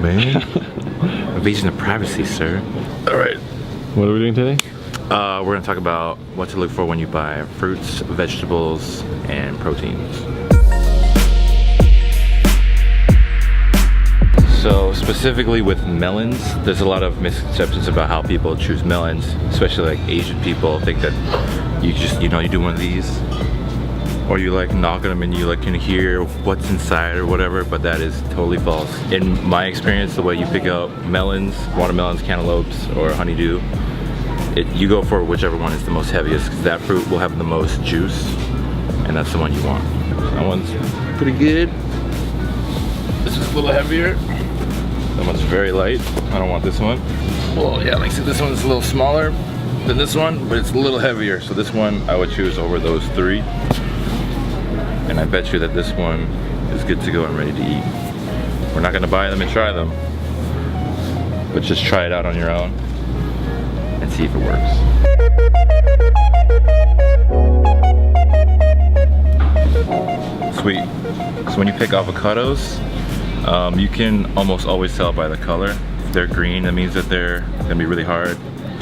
man. Invasion of privacy, sir. All right. What are we doing today? We're gonna talk about what to look for when you buy fruits, vegetables, and proteins. So specifically with melons, there's a lot of misconceptions about how people choose melons, especially like Asian people think that you just, you know, you do one of these, or you like knock on them and you like can hear what's inside or whatever, but that is totally false. In my experience, the way you pick up melons, watermelons, cantaloupes, or honeydew, you go for whichever one is the most heaviest, because that fruit will have the most juice, and that's the one you want. That one's pretty good. This is a little heavier. That one's very light. I don't want this one. Well, yeah, like I said, this one's a little smaller than this one, but it's a little heavier. So this one I would choose over those three. And I bet you that this one is good to go and ready to eat. We're not gonna buy them and try them, but just try it out on your own and see if it works. Sweet. So when you pick avocados, you can almost always tell by the color. If they're green, that means that they're gonna be really hard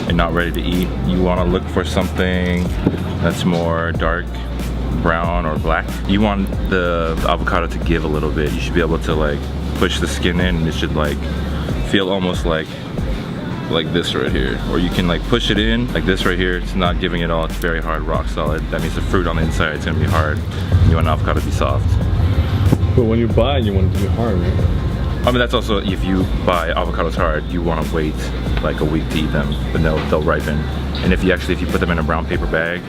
and not ready to eat. You wanna look for something that's more dark brown or black. You want the avocado to give a little bit. You should be able to like push the skin in, and it should like feel almost like this right here. Or you can like push it in like this right here. It's not giving it all. It's very hard, rock solid. That means the fruit on the inside is gonna be hard. You want an avocado to be soft. But when you buy it, you want it to be hard, right? I mean, that's also, if you buy avocados hard, you want to wait like a week to eat them, but they'll ripen. And if you put them in a brown paper bag,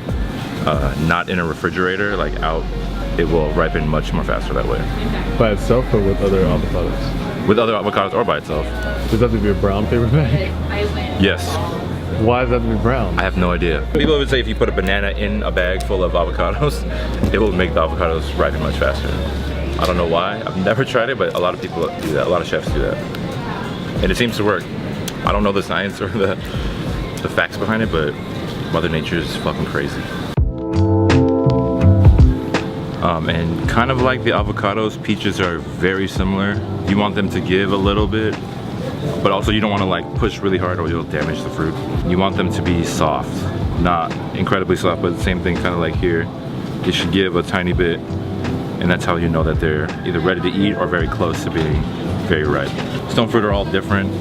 not in a refrigerator, like out, it will ripen much more faster that way. By itself or with other avocados? With other avocados or by itself. Does that have to be a brown paper bag? Yes. Why does that have to be brown? I have no idea. People would say if you put a banana in a bag full of avocados, it will make the avocados ripen much faster. I don't know why. I've never tried it, but a lot of people do that. A lot of chefs do that. And it seems to work. I don't know the science or the facts behind it, but Mother Nature is fucking crazy. And kind of like the avocados, peaches are very similar. You want them to give a little bit, but also you don't want to like push really hard or you'll damage the fruit. You want them to be soft, not incredibly soft, but the same thing kind of like here. They should give a tiny bit, and that's how you know that they're either ready to eat or very close to being very ripe. Stone fruit are all different,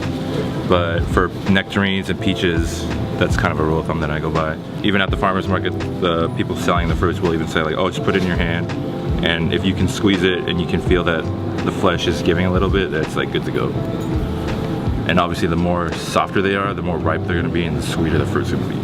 but for nectarines and peaches, that's kind of a rule of thumb that I go by. Even at the farmer's market, the people selling the fruits will even say like, oh, just put it in your hand, and if you can squeeze it and you can feel that the flesh is giving a little bit, that's like good to go. And obviously the more softer they are, the more ripe they're gonna be and the sweeter the fruit's gonna be.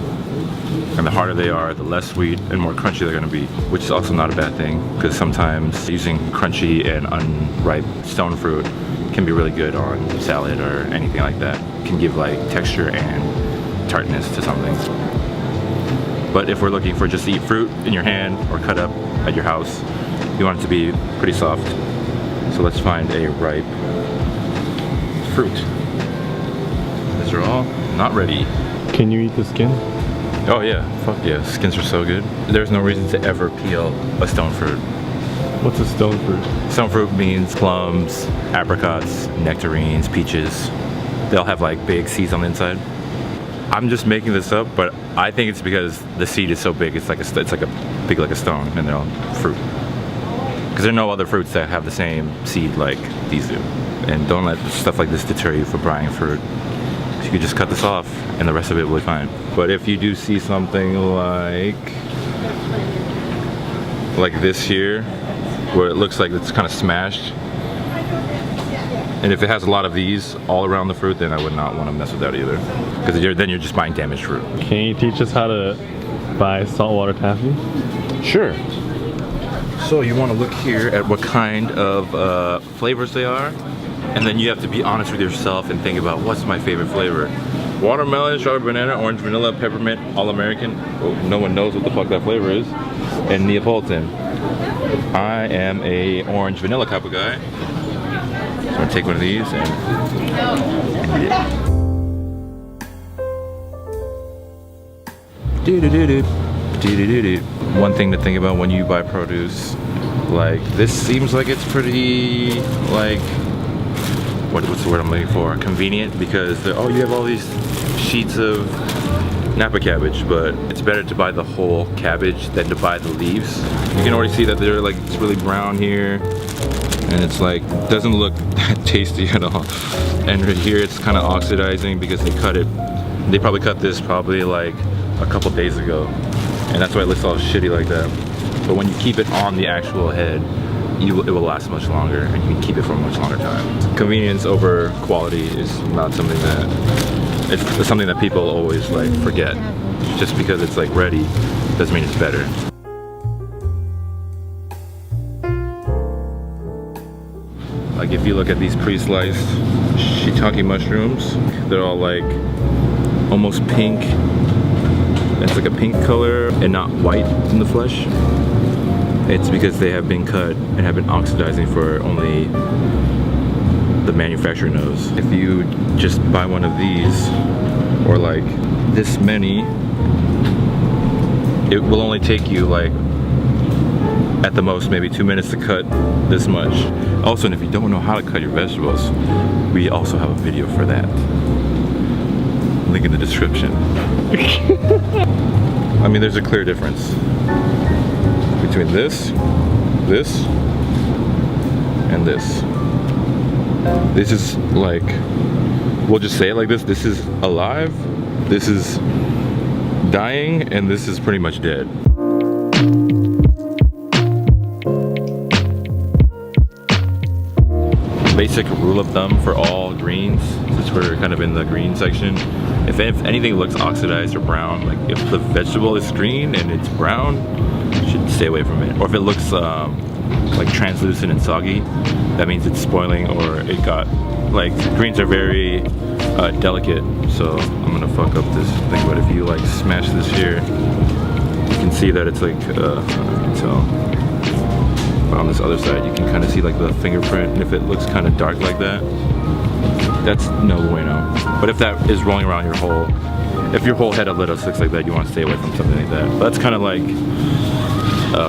And the harder they are, the less sweet and more crunchy they're gonna be, which is also not a bad thing, because sometimes using crunchy and unripe stone fruit can be really good on salad or anything like that. It can give like texture and tartness to something. But if we're looking for just to eat fruit in your hand or cut up at your house, you want it to be pretty soft. So let's find a ripe fruit. These are all not ready. Can you eat the skin? Oh yeah, fuck yeah, skins are so good. There's no reason to ever peel a stone fruit. What's a stone fruit? Stone fruit means plums, apricots, nectarines, peaches. They'll have like big seeds on the inside. I'm just making this up, but I think it's because the seed is so big, it's like big like a stone, and they're all fruit. Because there are no other fruits that have the same seed like these do. And don't let stuff like this deter you from buying fruit. You could just cut this off and the rest of it will be fine. But if you do see something like this here, where it looks like it's kind of smashed, and if it has a lot of these all around the fruit, then I would not want to mess with that either. Because then you're just buying damaged fruit. Can you teach us how to buy saltwater taffy? Sure. So you want to look here at what kind of flavors they are. And then you have to be honest with yourself and think about what's my favorite flavor. Watermelon, strawberry banana, orange vanilla, peppermint, all-American. Oh, no one knows what the fuck that flavor is. And Neapolitan. I am a orange vanilla type of guy. So I'm gonna take one of these and eat it. One thing to think about when you buy produce, like this seems like it's pretty like what's the word I'm looking for? Convenient, because oh, you have all these sheets of Napa cabbage, but it's better to buy the whole cabbage than to buy the leaves. You can already see that they're like, it's really brown here, and it's like, doesn't look that tasty at all. And right here it's kind of oxidizing because they probably cut this probably like a couple days ago, and that's why it looks all shitty like that. But when you keep it on the actual head, it will last much longer, and you can keep it for a much longer time. Convenience over quality is not something that, it's something that people always like forget. Just because it's like ready doesn't mean it's better. Like if you look at these pre-sliced shiitake mushrooms, they're all like almost pink. It's like a pink color and not white in the flesh. It's because they have been cut and have been oxidizing for only the manufacturer knows. If you just buy one of these, or like this many, it will only take you like at the most maybe 2 minutes to cut this much. Also, and if you don't know how to cut your vegetables, we also have a video for that. Link in the description. I mean, there's a clear difference between this, and this. This is like, we'll just say it like this. This is alive, this is dying, and this is pretty much dead. Basic rule of thumb for all greens, since we're kind of in the green section, if anything looks oxidized or brown, like if the vegetable is green and it's brown, you should stay away from it. Or if it looks like translucent and soggy, that means it's spoiling, or it got, like, greens are very delicate, so I'm gonna fuck up this thing. But if you like smash this here, you can see that it's like, I can tell. But on this other side, you can kind of see like the fingerprint, and if it looks kind of dark like that, that's no bueno. But if that is rolling around your whole, if your whole head of lettuce looks like that, you want to stay away from something like that. But that's kind of like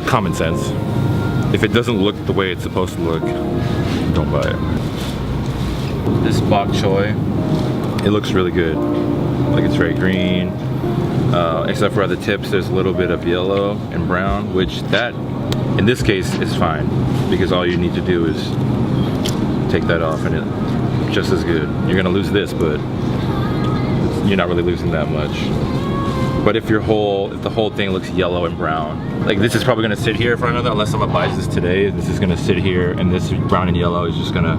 common sense. If it doesn't look the way it's supposed to look, don't buy it. This bok choy, it looks really good. Like, it's very green, except for at the tips there's a little bit of yellow and brown, which that in this case is fine, because all you need to do is take that off and it's just as good. You're gonna lose this, but you're not really losing that much. But if the whole thing looks yellow and brown, like this is probably gonna sit here for another, unless someone buys this today, this is gonna sit here, and this brown and yellow is just gonna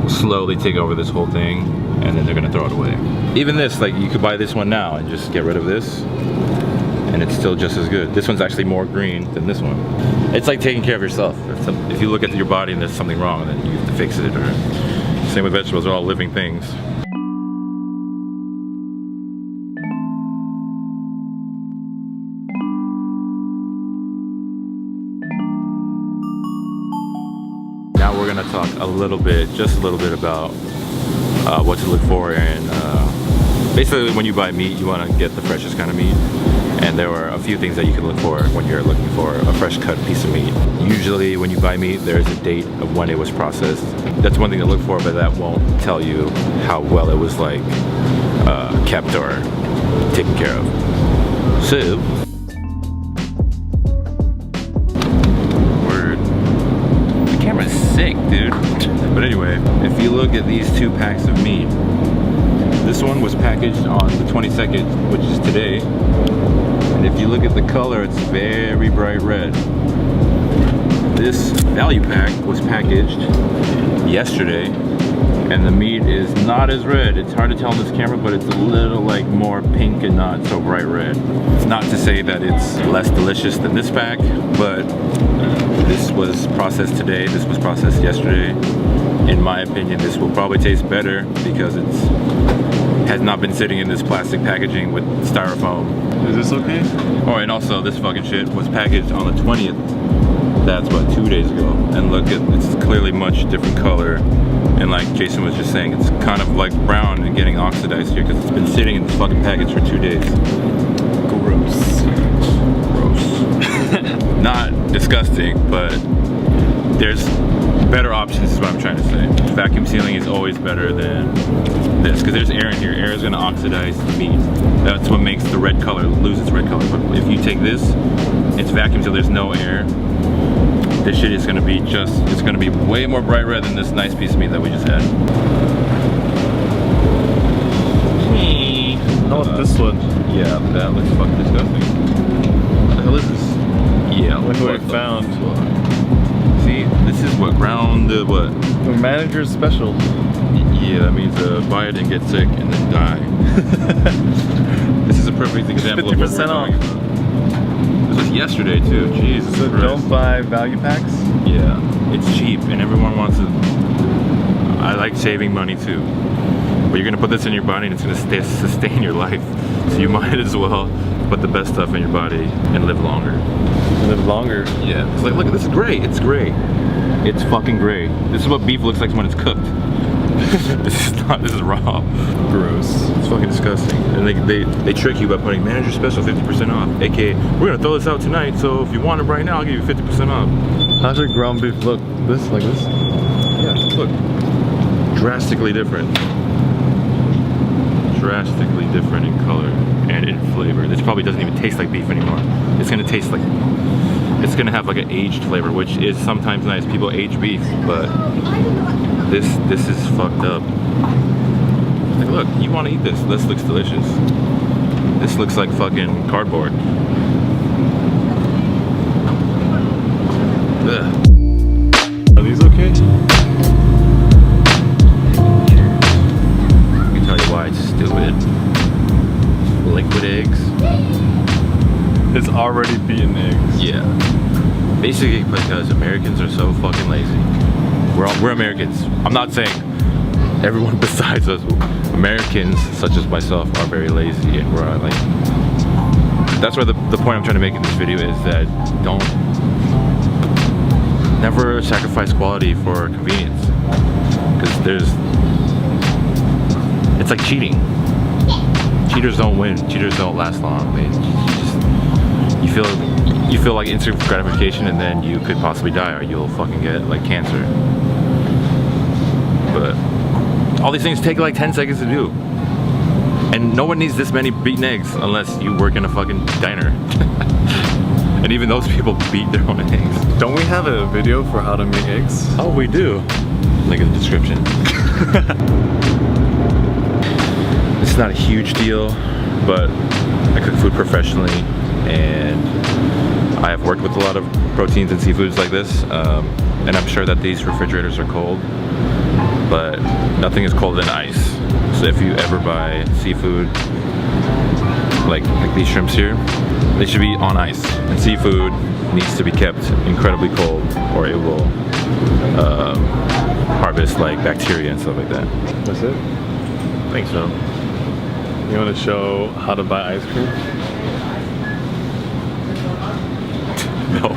slowly take over this whole thing, and then they're gonna throw it away. Even this, like, you could buy this one now and just get rid of this, and it's still just as good. This one's actually more green than this one. It's like taking care of yourself. If you look at your body and there's something wrong, then you have to fix it. Or same with vegetables, they're all living things. Now we're gonna talk a little bit, just a little bit about what to look for in, basically when you buy meat, you wanna get the freshest kind of meat. And there are a few things that you can look for when you're looking for a fresh cut piece of meat. Usually when you buy meat, there's a date of when it was processed. That's one thing to look for, but that won't tell you how well it was like kept or taken care of. So, the camera's sick, dude. But anyway, if you look at these 2 packs of meat, this one was packaged on the 22nd, which is today. And if you look at the color, it's very bright red. This value pack was packaged yesterday, and the meat is not as red. It's hard to tell on this camera, but it's a little like more pink and not so bright red. It's not to say that it's less delicious than this pack, but this was processed today, this was processed yesterday. In my opinion, this will probably taste better because has not been sitting in this plastic packaging with styrofoam. Is this okay? Oh, and also this fucking shit was packaged on the 20th. That's what, 2 days ago. And look, it's clearly much different color. And like Jason was just saying, it's kind of like brown and getting oxidized here because it's been sitting in this fucking package for 2 days. Gross. Not disgusting, but there's better options is what I'm trying to say. vacuum sealing is always better than this, because there's air in here. Air is going to oxidize the meat. That's what makes the red color lose its red color. But if you take this, it's vacuum sealed, there's no air. This shit is going to be it's going to be way more bright red than this nice piece of meat that we just had. How about this one? Yeah, that looks fucking disgusting. What the hell is this? Yeah, look what we found. See, this is what what? The manager's special. Yeah, that means buy it and get sick and then die. This is a perfect example of what we're 50% off. talking about. This was yesterday too. Jesus So Christ. don't buy value packs? Yeah, it's cheap and everyone wants it. I like saving money too. But you're gonna put this in your body and it's gonna sustain your life. So you might as well put the best stuff in your body and live longer. Live longer. Yeah. It's like, look, this is great. It's great. It's fucking great. This is what beef looks like when it's cooked. This is raw. Gross. It's fucking disgusting. And they trick you by putting manager special 50% off. AKA, we're gonna throw this out tonight, so if you want it right now, I'll give you 50% off. How's your ground beef look? This, like this? Yeah, look. Drastically different. Drastically different in color and in flavor. This probably doesn't even taste like beef anymore. It's gonna taste like, it's gonna have like an aged flavor, which is sometimes nice. People age beef, but this is fucked up. Like, look, you want to eat this? This looks delicious. This looks like fucking cardboard. Ugh. Are these okay? I can tell you why it's stupid. Liquid eggs. It's already beaten eggs. Yeah. Basically because Americans are so fucking lazy. We're Americans. I'm not saying everyone besides us. Americans, such as myself, are very lazy, and we're like. That's why the point I'm trying to make in this video is that never sacrifice quality for convenience, because it's like cheating. Cheaters don't win. Cheaters don't last long. You feel like instant gratification, and then you could possibly die, or you'll fucking get like cancer. But all these things take like 10 seconds to do, and no one needs this many beaten eggs unless you work in a fucking diner. And even those people beat their own eggs. Don't we have a video for how to make eggs? Oh, we do. Link in the description. It's not a huge deal, but I cook food professionally, and I have worked with a lot of proteins and seafoods like this, and I'm sure that these refrigerators are cold, but nothing is colder than ice. So if you ever buy seafood, like these shrimps here, they should be on ice. And seafood needs to be kept incredibly cold, or it will harvest like bacteria and stuff like that. That's it? I think so. You want to show how to buy ice cream? No.